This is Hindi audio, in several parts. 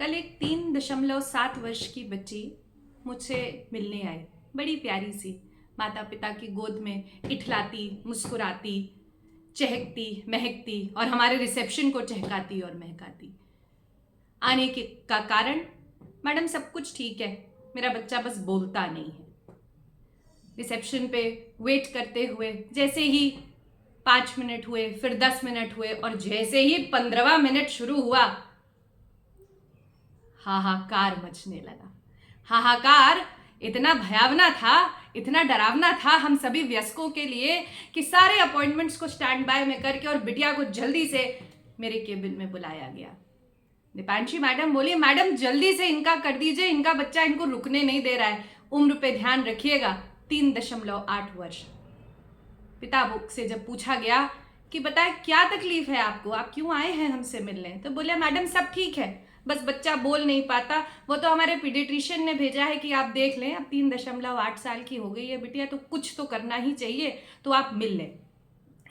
कल एक 3.7 वर्ष की बच्ची मुझसे मिलने आई। बड़ी प्यारी सी, माता पिता की गोद में इठलाती, मुस्कुराती, चहकती, महकती और हमारे रिसेप्शन को चहकाती और महकाती। आने के का कारण, मैडम सब कुछ ठीक है, मेरा बच्चा बस बोलता नहीं है। रिसेप्शन पे वेट करते हुए जैसे ही 5 मिनट हुए, फिर 10 मिनट हुए और जैसे ही 15वां मिनट शुरू हुआ, हाहाकार मचने लगा। हाहाकार इतना भयावना था, इतना डरावना था हम सभी वयस्कों के लिए कि सारे अपॉइंटमेंट्स को स्टैंड बाय में करके और बिटिया को जल्दी से मेरे केबिन में बुलाया गया। दीपांशी मैडम बोली, मैडम जल्दी से इनका कर दीजिए, इनका बच्चा इनको रुकने नहीं दे रहा है, उम्र पे ध्यान रखिएगा। 3.8 वर्ष। पिता से जब पूछा गया कि बताए क्या तकलीफ है आपको, आप क्यों आए हैं हमसे मिलने, तो बोले मैडम सब ठीक है, बस बच्चा बोल नहीं पाता, वो तो हमारे पीडियाट्रिशियन ने भेजा है कि आप देख लें, अब 3.8 साल की हो गई है बिटिया, तो कुछ तो करना ही चाहिए, तो आप मिल लें।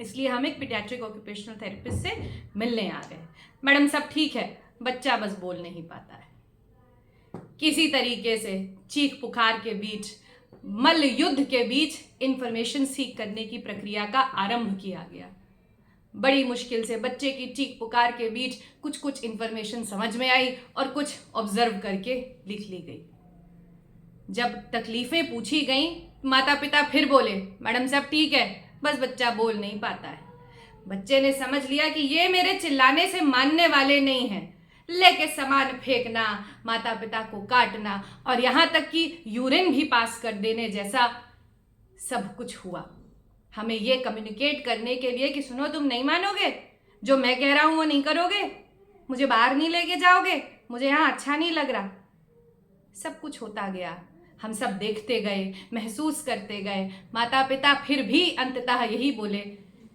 इसलिए हम एक पीडियाट्रिक ऑक्यूपेशनल थेरेपिस्ट से मिलने आ गए। मैडम सब ठीक है, बच्चा बस बोल नहीं पाता है। किसी तरीके से चीख पुकार के बीच, मल्ल युद्ध के बीच इंफॉर्मेशन सीख करने की प्रक्रिया का आरंभ किया गया। बड़ी मुश्किल से बच्चे की चीख पुकार के बीच कुछ कुछ इंफॉर्मेशन समझ में आई और कुछ ऑब्जर्व करके लिख ली गई। जब तकलीफें पूछी गई, माता पिता फिर बोले मैडम सब ठीक है, बस बच्चा बोल नहीं पाता है। बच्चे ने समझ लिया कि ये मेरे चिल्लाने से मानने वाले नहीं हैं। लेके सामान फेंकना, माता पिता को काटना और यहां तक कि यूरिन भी पास कर देने जैसा सब कुछ हुआ। हमें ये कम्युनिकेट करने के लिए कि सुनो तुम नहीं मानोगे, जो मैं कह रहा हूं वो नहीं करोगे, मुझे बाहर नहीं लेके जाओगे, मुझे यहां अच्छा नहीं लग रहा। सब कुछ होता गया, हम सब देखते गए, महसूस करते गए। माता पिता फिर भी अंततः यही बोले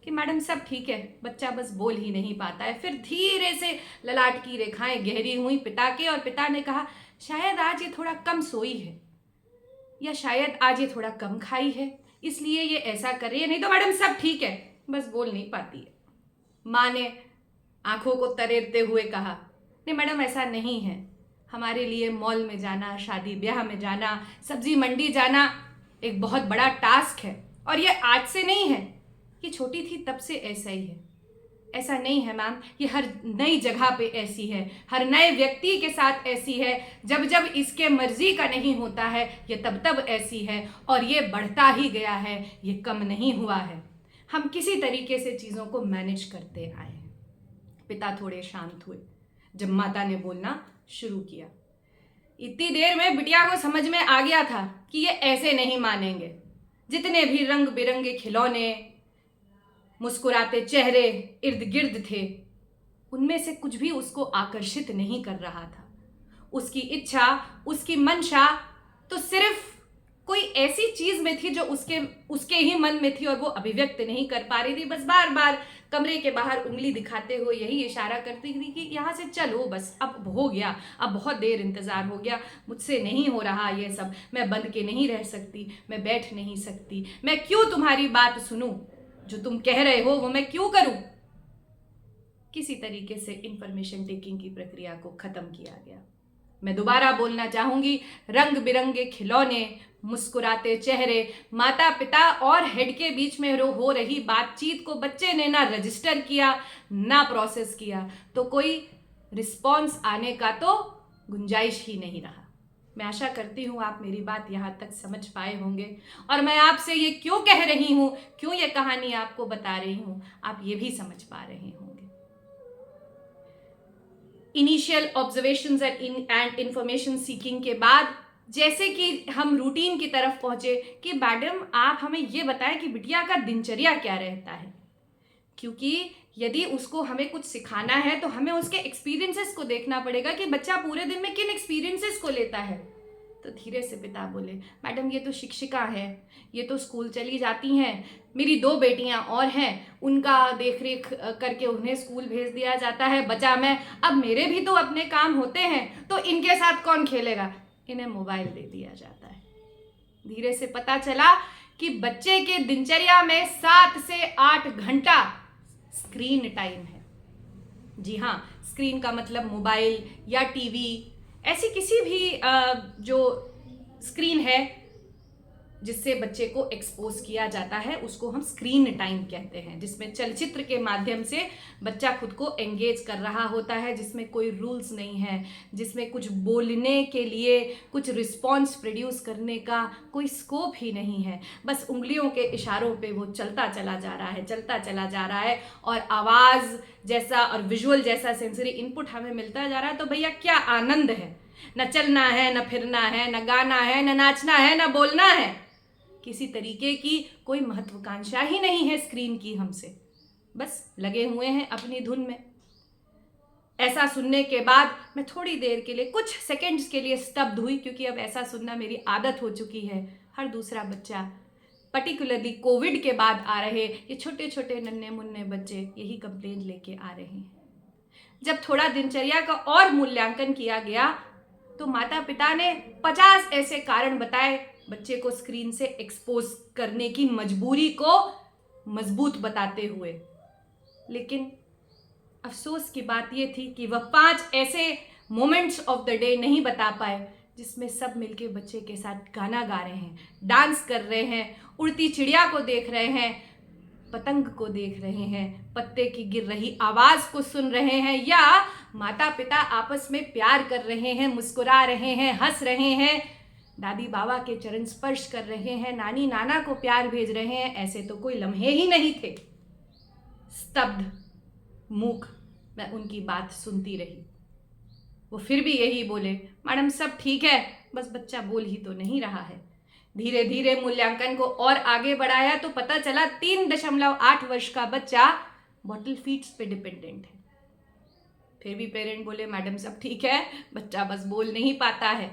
कि मैडम सब ठीक है, बच्चा बस बोल ही नहीं पाता है। फिर धीरे से ललाट की रेखाएं गहरी हुई पिता के, और पिता ने कहा शायद आज ये थोड़ा कम सोई है, या शायद आज ये थोड़ा कम खाई है, इसलिए ये ऐसा कर रही है, नहीं तो मैडम सब ठीक है, बस बोल नहीं पाती है। माँ ने आंखों को तरेरते हुए कहा नहीं मैडम ऐसा नहीं है, हमारे लिए मॉल में जाना, शादी ब्याह में जाना, सब्जी मंडी जाना एक बहुत बड़ा टास्क है, और ये आज से नहीं है, ये छोटी थी तब से ऐसा ही है। ऐसा नहीं है मैम, ये हर नई जगह पे ऐसी है, हर नए व्यक्ति के साथ ऐसी है, जब जब इसके मर्जी का नहीं होता है ये तब तब ऐसी है, और ये बढ़ता ही गया है, ये कम नहीं हुआ है। हम किसी तरीके से चीज़ों को मैनेज करते आए हैं। पिता थोड़े शांत हुए जब माता ने बोलना शुरू किया। इतनी देर में बिटिया को समझ में आ गया था कि ये ऐसे नहीं मानेंगे। जितने भी रंग बिरंगे खिलौने, मुस्कुराते चेहरे इर्द गिर्द थे, उनमें से कुछ भी उसको आकर्षित नहीं कर रहा था। उसकी इच्छा, उसकी मंशा तो सिर्फ कोई ऐसी चीज में थी जो उसके ही मन में थी और वो अभिव्यक्त नहीं कर पा रही थी। बस बार बार कमरे के बाहर उंगली दिखाते हुए यही इशारा करती थी कि यहाँ से चलो, बस अब हो गया, अब बहुत देर इंतजार हो गया, मुझसे नहीं हो रहा ये सब, मैं बंद के नहीं रह सकती, मैं बैठ नहीं सकती, मैं क्यों तुम्हारी बात सुनूं, जो तुम कह रहे हो वो मैं क्यों करूं। किसी तरीके से इंफॉर्मेशन टेकिंग की प्रक्रिया को खत्म किया गया। मैं दोबारा बोलना चाहूंगी, रंग बिरंगे खिलौने, मुस्कुराते चेहरे, माता पिता और हेड के बीच में हो रही बातचीत को बच्चे ने ना रजिस्टर किया, ना प्रोसेस किया, तो कोई रिस्पॉन्स आने का तो गुंजाइश ही नहीं रहा। मैं आशा करती हूँ आप मेरी बात यहाँ तक समझ पाए होंगे, और मैं आपसे ये क्यों कह रही हूँ, क्यों ये कहानी आपको बता रही हूँ, आप ये भी समझ पा रहे होंगे। Initial observations and information seeking के बाद जैसे कि हम रूटीन की तरफ पहुंचे कि मैडम आप हमें ये बताएं कि बिटिया का दिनचर्या क्या रहता है, क्योंकि यदि उसको हमें कुछ सिखाना है तो हमें उसके एक्सपीरियंसेस को देखना पड़ेगा कि बच्चा पूरे दिन में किन एक्सपीरियंसेस को लेता है। तो धीरे से पिता बोले मैडम ये तो शिक्षिका है, ये तो स्कूल चली जाती हैं, मेरी 2 बेटियां और हैं, उनका देख रेख करके उन्हें स्कूल भेज दिया जाता है, बचा मैं, अब मेरे भी तो अपने काम होते हैं, तो इनके साथ कौन खेलेगा, इन्हें मोबाइल दे दिया जाता है। धीरे से पता चला कि बच्चे के दिनचर्या में 7 से 8 घंटा स्क्रीन टाइम है। जी हाँ, स्क्रीन का मतलब मोबाइल या टीवी, ऐसी किसी भी जो स्क्रीन है जिससे बच्चे को एक्सपोज किया जाता है, उसको हम स्क्रीन टाइम कहते हैं, जिसमें चलचित्र के माध्यम से बच्चा खुद को एंगेज कर रहा होता है, जिसमें कोई रूल्स नहीं है, जिसमें कुछ बोलने के लिए, कुछ रिस्पॉन्स प्रोड्यूस करने का कोई स्कोप ही नहीं है। बस उंगलियों के इशारों पे वो चलता चला जा रहा है, चलता चला जा रहा है, और आवाज़ जैसा और विजुअल जैसा सेंसरी इनपुट हमें मिलता जा रहा है। तो भैया क्या आनंद है, न चलना है, न फिरना है, न गाना है, न नाचना है, न बोलना है, किसी तरीके की कोई महत्वाकांक्षा ही नहीं है स्क्रीन की हमसे, बस लगे हुए हैं अपनी धुन में। ऐसा सुनने के बाद मैं थोड़ी देर के लिए, कुछ सेकंड्स के लिए स्तब्ध हुई, क्योंकि अब ऐसा सुनना मेरी आदत हो चुकी है। हर दूसरा बच्चा, पर्टिकुलरली कोविड के बाद आ रहे ये छोटे छोटे नन्हे मुन्ने बच्चे यही कंप्लेंट लेके आ रहे हैं। जब थोड़ा दिनचर्या का और मूल्यांकन किया गया तो माता पिता ने 50 ऐसे कारण बताए बच्चे को स्क्रीन से एक्सपोज करने की मजबूरी को मजबूत बताते हुए। लेकिन अफसोस की बात यह थी कि वह 5 ऐसे मोमेंट्स ऑफ द डे नहीं बता पाए जिसमें सब मिलके बच्चे के साथ गाना गा रहे हैं, डांस कर रहे हैं, उड़ती चिड़िया को देख रहे हैं, पतंग को देख रहे हैं, पत्ते की गिर रही आवाज को सुन रहे हैं, या माता पिता आपस में प्यार कर रहे हैं, मुस्कुरा रहे हैं, हंस रहे हैं, दादी बाबा के चरण स्पर्श कर रहे हैं, नानी नाना को प्यार भेज रहे हैं। ऐसे तो कोई लम्हे ही नहीं थे। स्तब्ध, मूक मैं उनकी बात सुनती रही। वो फिर भी यही बोले, मैडम सब ठीक है, बस बच्चा बोल ही तो नहीं रहा है। धीरे धीरे मूल्यांकन को और आगे बढ़ाया तो पता चला 3.8 वर्ष का बच्चा बॉटल फीड्स पे डिपेंडेंट है। फिर भी पेरेंट बोले, मैडम सब ठीक है, बच्चा बस बोल नहीं पाता है,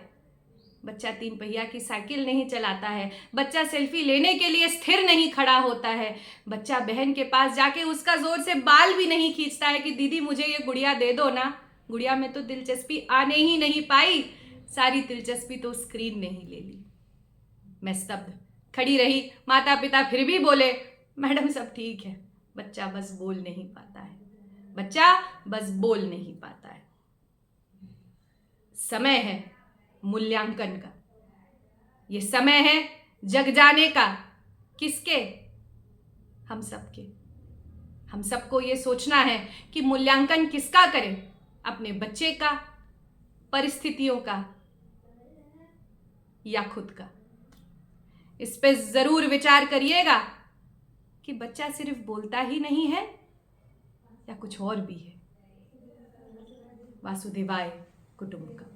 बच्चा 3 पहिया की साइकिल नहीं चलाता है, बच्चा सेल्फी लेने के लिए स्थिर नहीं खड़ा होता है, बच्चा बहन के पास जाके उसका जोर से बाल भी नहीं खींचता है कि दीदी मुझे ये गुड़िया दे दो ना। गुड़िया में तो दिलचस्पी आने ही नहीं पाई, सारी दिलचस्पी तो स्क्रीन ने ही ले ली। मैं स्तब्ध खड़ी रही। माता पिता फिर भी बोले, मैडम सब ठीक है, बच्चा बस बोल नहीं पाता है, बच्चा बस बोल नहीं पाता है। समय है मूल्यांकन का, ये समय है जग जाने का। किसके? हम सबके। हम सबको ये सोचना है कि मूल्यांकन किसका करें, अपने बच्चे का, परिस्थितियों का, या खुद का। इस पे जरूर विचार करिएगा कि बच्चा सिर्फ बोलता ही नहीं है या कुछ और भी है। वासुदेवाय कुटुंबकम।